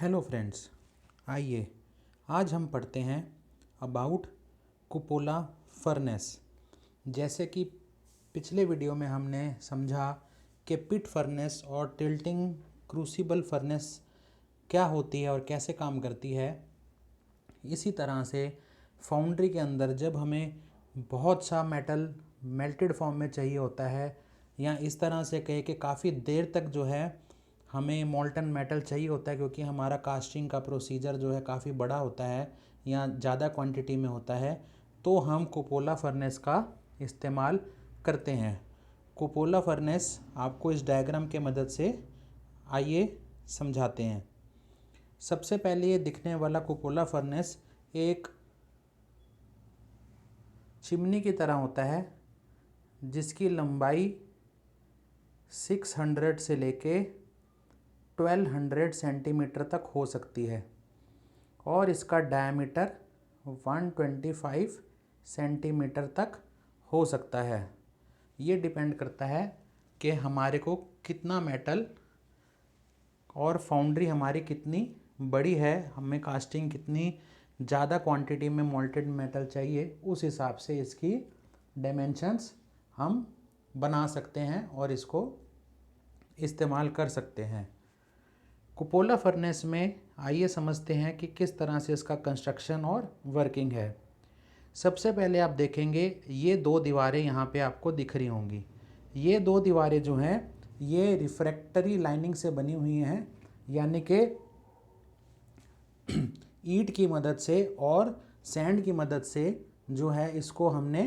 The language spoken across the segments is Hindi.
हेलो फ्रेंड्स, आइए आज हम पढ़ते हैं अबाउट कुपोला फर्नेस। जैसे कि पिछले वीडियो में हमने समझा कि पिट फर्नेस और टिल्टिंग क्रूसिबल फर्नेस क्या होती है और कैसे काम करती है। इसी तरह से फाउंड्री के अंदर जब हमें बहुत सा मेटल मेल्टेड फॉर्म में चाहिए होता है, या इस तरह से कहे कि काफ़ी देर तक जो है हमें मोल्टन मेटल चाहिए होता है, क्योंकि हमारा कास्टिंग का प्रोसीजर जो है काफ़ी बड़ा होता है या ज़्यादा क्वांटिटी में होता है, तो हम कुपोला फर्नेस का इस्तेमाल करते हैं। कुपोला फर्नेस आपको इस डायग्राम के मदद से आइए समझाते हैं। सबसे पहले ये दिखने वाला कुपोला फर्नेस एक चिमनी की तरह होता है, जिसकी लंबाई 600 से लेके 1200 सेंटीमीटर तक हो सकती है और इसका डायमीटर 125 सेंटीमीटर तक हो सकता है। ये डिपेंड करता है कि हमारे को कितना मेटल और फाउंड्री हमारी कितनी बड़ी है, हमें कास्टिंग कितनी ज़्यादा क्वांटिटी में मोल्टेड मेटल चाहिए, उस हिसाब से इसकी डायमेंशंस हम बना सकते हैं और इसको इस्तेमाल कर सकते हैं। कुपोला फर्नेस में आइए समझते हैं कि किस तरह से इसका कंस्ट्रक्शन और वर्किंग है। सबसे पहले आप देखेंगे ये दो दीवारें यहाँ पे आपको दिख रही होंगी। ये दो दीवारें जो हैं ये रिफ्रैक्टरी लाइनिंग से बनी हुई हैं, यानी कि ईंट की मदद से और सैंड की मदद से जो है इसको हमने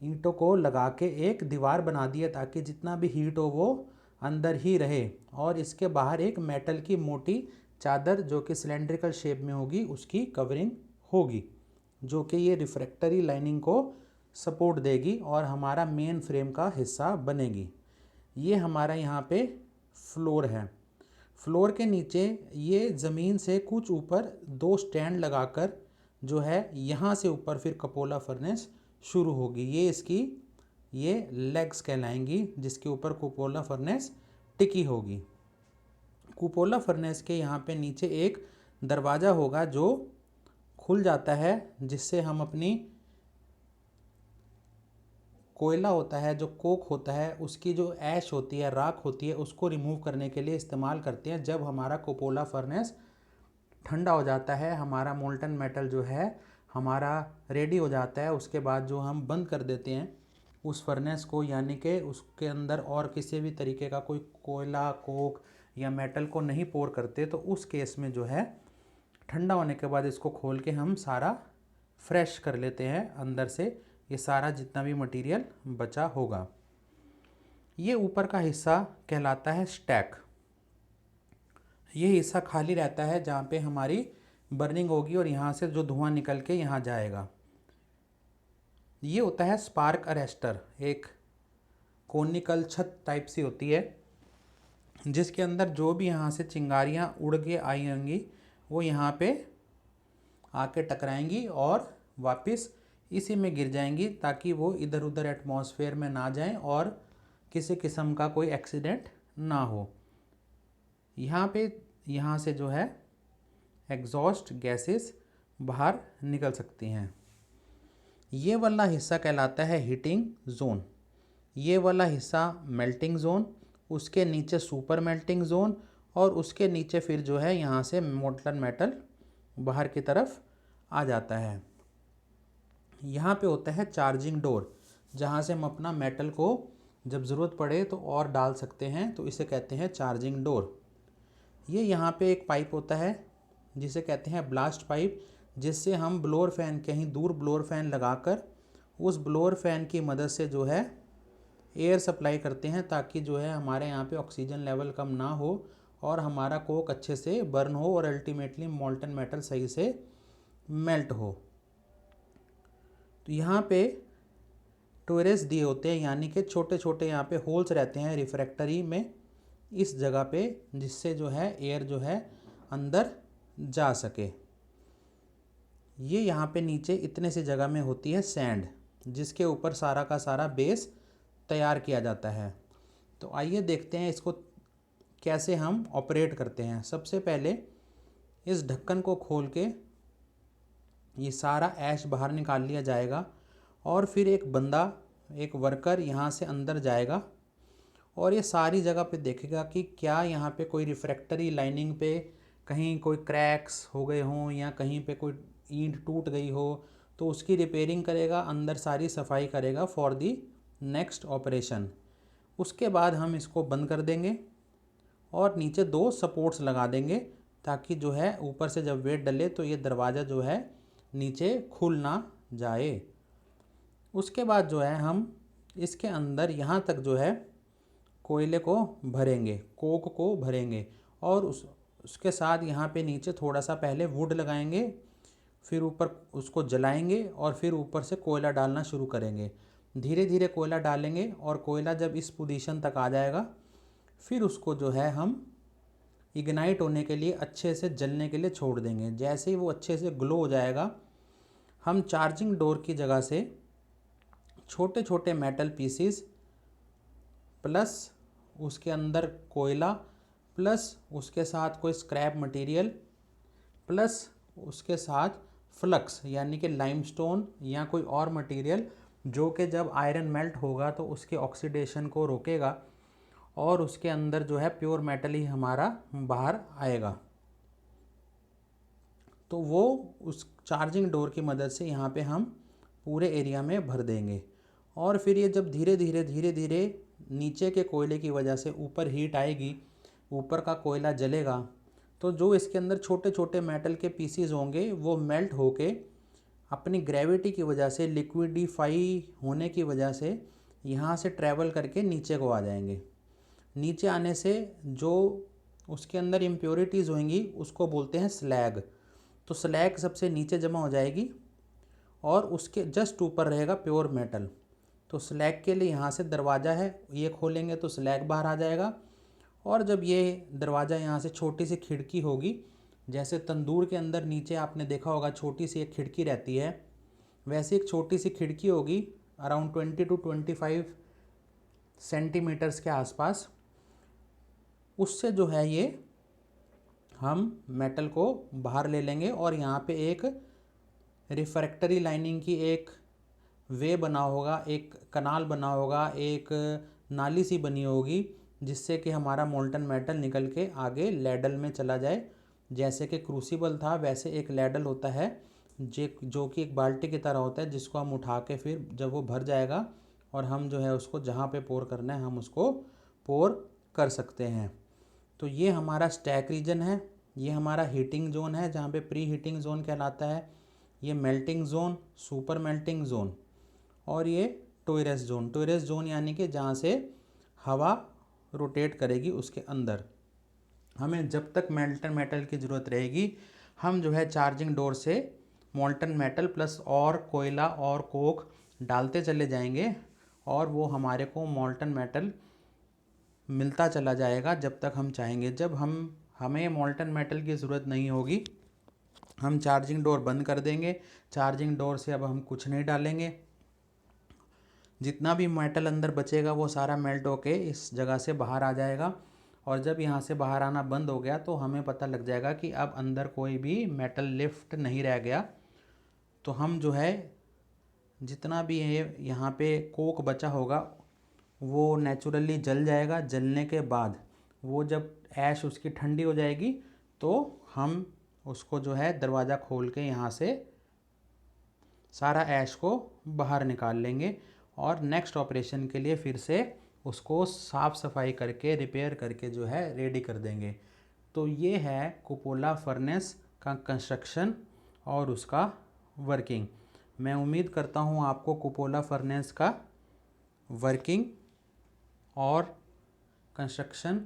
ईंटों को लगा के एक दीवार बना दी है, ताकि जितना भी हीट हो वो अंदर ही रहे। और इसके बाहर एक मेटल की मोटी चादर जो कि सिलेंड्रिकल शेप में होगी उसकी कवरिंग होगी, जो कि ये रिफ्रैक्टरी लाइनिंग को सपोर्ट देगी और हमारा मेन फ्रेम का हिस्सा बनेगी। ये हमारा यहाँ पे फ्लोर है। फ्लोर के नीचे ये ज़मीन से कुछ ऊपर दो स्टैंड लगाकर जो है यहाँ से ऊपर फिर कपोला फर्नेस शुरू होगी। ये लेग्स कहलाएंगी जिसके ऊपर कुपोला फर्नेस टिकी होगी। कुपोला फर्नेस के यहाँ पे नीचे एक दरवाज़ा होगा जो खुल जाता है, जिससे हम अपनी कोयला होता है, जो कोक होता है, उसकी जो ऐश होती है, राख होती है, उसको रिमूव करने के लिए इस्तेमाल करते हैं। जब हमारा कुपोला फर्नेस ठंडा हो जाता है, हमारा मोल्टन मेटल जो है हमारा रेडी हो जाता है, उसके बाद जो हम बंद कर देते हैं उस फर्नेस को, यानी कि उसके अंदर और किसी भी तरीके का कोई कोयला, कोक या मेटल को नहीं पोर करते, तो उस केस में जो है ठंडा होने के बाद इसको खोल के हम सारा फ्रेश कर लेते हैं अंदर से, ये सारा जितना भी मटेरियल बचा होगा। ये ऊपर का हिस्सा कहलाता है स्टैक। ये हिस्सा खाली रहता है जहाँ पे हमारी बर्निंग होगी और यहाँ से जो धुआं निकल के यहाँ जाएगा। ये होता है स्पार्क अरेस्टर, एक कोनिकल छत टाइप सी होती है, जिसके अंदर जो भी यहाँ से चिंगारियाँ उड़ के आई होंगी वो यहाँ पे आके टकराएंगी और वापस इसी में गिर जाएंगी, ताकि वो इधर उधर एटमॉस्फेयर में ना जाएं और किसी किस्म का कोई एक्सीडेंट ना हो। यहाँ से जो है एग्जॉस्ट गैसेस बाहर निकल सकती हैं। ये वाला हिस्सा कहलाता है हीटिंग जोन। ये वाला हिस्सा मेल्टिंग जोन, उसके नीचे सुपर मेल्टिंग जोन और उसके नीचे फिर जो है यहाँ से मोल्टन मेटल बाहर की तरफ आ जाता है। यहाँ पे होता है चार्जिंग डोर, जहाँ से हम अपना मेटल को जब ज़रूरत पड़े तो और डाल सकते हैं, तो इसे कहते हैं चार्जिंग डोर। ये यहाँ पे एक पाइप होता है जिसे कहते हैं ब्लास्ट पाइप, जिससे हम ब्लोअर फ़ैन, कहीं दूर ब्लोअर फ़ैन लगाकर उस ब्लोअर फ़ैन की मदद से जो है एयर सप्लाई करते हैं, ताकि जो है हमारे यहाँ पे ऑक्सीजन लेवल कम ना हो और हमारा कोक अच्छे से बर्न हो और अल्टीमेटली मोल्टन मेटल सही से मेल्ट हो। तो यहाँ पे टोरेस दिए होते हैं, यानी कि छोटे छोटे यहाँ पे होल्स रहते हैं रिफ्रैक्टरी में इस जगह पे, जिससे जो है एयर जो है अंदर जा सके। ये यहाँ पे नीचे इतने सी जगह में होती है सैंड, जिसके ऊपर सारा का सारा बेस तैयार किया जाता है। तो आइए देखते हैं इसको कैसे हम ऑपरेट करते हैं। सबसे पहले इस ढक्कन को खोल के ये सारा ऐश बाहर निकाल लिया जाएगा और फिर एक बंदा, एक वर्कर यहाँ से अंदर जाएगा और ये सारी जगह पे देखेगा कि क्या यहाँ पे कोई रिफ्रैक्टरी लाइनिंग पे कहीं कोई क्रैक्स हो गए हों या कहीं पे कोई ईंट टूट गई हो, तो उसकी रिपेयरिंग करेगा, अंदर सारी सफाई करेगा फॉर दी नेक्स्ट ऑपरेशन। उसके बाद हम इसको बंद कर देंगे और नीचे 2 सपोर्ट्स लगा देंगे ताकि जो है ऊपर से जब वेट डले तो ये दरवाज़ा जो है नीचे खुल ना जाए। उसके बाद जो है हम इसके अंदर यहाँ तक जो है कोयले को भरेंगे, कोक को भरेंगे और उसके साथ यहाँ पे नीचे थोड़ा सा पहले वुड लगाएंगे, फिर ऊपर उसको जलाएंगे और फिर ऊपर से कोयला डालना शुरू करेंगे। धीरे धीरे कोयला डालेंगे और कोयला जब इस पोजीशन तक आ जाएगा फिर उसको जो है हम इग्नाइट होने के लिए, अच्छे से जलने के लिए छोड़ देंगे। जैसे ही वो अच्छे से ग्लो हो जाएगा, हम चार्जिंग डोर की जगह से छोटे छोटे मेटल पीसीस प्लस उसके अंदर कोयला प्लस उसके साथ कोई स्क्रैप मटेरियल प्लस उसके साथ फ्लक्स यानी कि लाइमस्टोन या कोई और मटेरियल जो कि जब आयरन मेल्ट होगा तो उसके ऑक्सीडेशन को रोकेगा और उसके अंदर जो है प्योर मेटल ही हमारा बाहर आएगा। तो वो उस चार्जिंग डोर की मदद से यहाँ पे हम पूरे एरिया में भर देंगे और फिर ये जब धीरे धीरे नीचे के कोयले की वजह से ऊपर हीट आएगी, ऊपर का कोयला जलेगा, तो जो इसके अंदर छोटे छोटे मेटल के पीसीज होंगे वो मेल्ट होके अपनी ग्रेविटी की वजह से, लिक्विडिफाई होने की वजह से यहाँ से ट्रैवल करके नीचे को आ जाएंगे। नीचे आने से जो उसके अंदर इम्प्योरिटीज़ होंगी उसको बोलते हैं स्लैग। तो स्लैग सबसे नीचे जमा हो जाएगी और उसके जस्ट ऊपर रहेगा प्योर मेटल। तो स्लैग के लिए यहाँ से दरवाज़ा है, ये खोलेंगे तो स्लैग बाहर आ जाएगा और जब ये दरवाज़ा, यहाँ से छोटी सी खिड़की होगी, जैसे तंदूर के अंदर नीचे आपने देखा होगा छोटी सी एक खिड़की रहती है, वैसे एक छोटी सी खिड़की होगी अराउंड 20 to 25 सेंटीमीटर्स के आसपास। उससे जो है ये हम मेटल को बाहर ले लेंगे और यहाँ पे एक रिफ्रैक्टरी लाइनिंग की एक वे बना होगा, एक कनाल बना होगा, एक नाली सी बनी होगी जिससे कि हमारा मोल्टन मेटल निकल के आगे लैडल में चला जाए। जैसे कि क्रूसिबल था वैसे एक लैडल होता है जो कि एक बाल्टी की तरह होता है, जिसको हम उठा के फिर जब वो भर जाएगा और हम जो है उसको जहाँ पे पोर करना है हम उसको पोर कर सकते हैं। तो ये हमारा स्टैक रीजन है, ये हमारा हीटिंग जोन है जहाँ पे प्री हीटिंग जोन कहलाता है, ये melting zone, super melting zone और ये टॉयरस जोन। टॉयरस जोन यानी कि जहाँ से हवा रोटेट करेगी उसके अंदर। हमें जब तक मोल्टन मेटल की ज़रूरत रहेगी हम जो है चार्जिंग डोर से मोल्टन मेटल प्लस और कोयला और कोक डालते चले जाएंगे और वो हमारे को मोल्टन मेटल मिलता चला जाएगा जब तक हम चाहेंगे। जब हमें मोल्टन मेटल की ज़रूरत नहीं होगी हम चार्जिंग डोर बंद कर देंगे। चार्जिंग डोर से अब हम कुछ नहीं डालेंगे, जितना भी मेटल अंदर बचेगा वो सारा मेल्ट होके इस जगह से बाहर आ जाएगा और जब यहाँ से बाहर आना बंद हो गया तो हमें पता लग जाएगा कि अब अंदर कोई भी मेटल लिफ्ट नहीं रह गया। तो हम जो है जितना भी है यहाँ पे कोक बचा होगा वो नेचुरली जल जाएगा। जलने के बाद वो जब ऐश उसकी ठंडी हो जाएगी तो हम उसको जो है दरवाज़ा खोल के यहाँ से सारा ऐश को बाहर निकाल लेंगे और नेक्स्ट ऑपरेशन के लिए फिर से उसको साफ़ सफाई करके रिपेयर करके जो है रेडी कर देंगे। तो ये है कुपोला फर्नेस का कंस्ट्रक्शन और उसका वर्किंग। मैं उम्मीद करता हूँ आपको कुपोला फर्नेस का वर्किंग और कंस्ट्रक्शन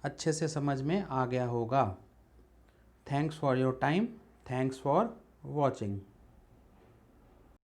अच्छे से समझ में आ गया होगा। Thanks for your time, thanks for watching.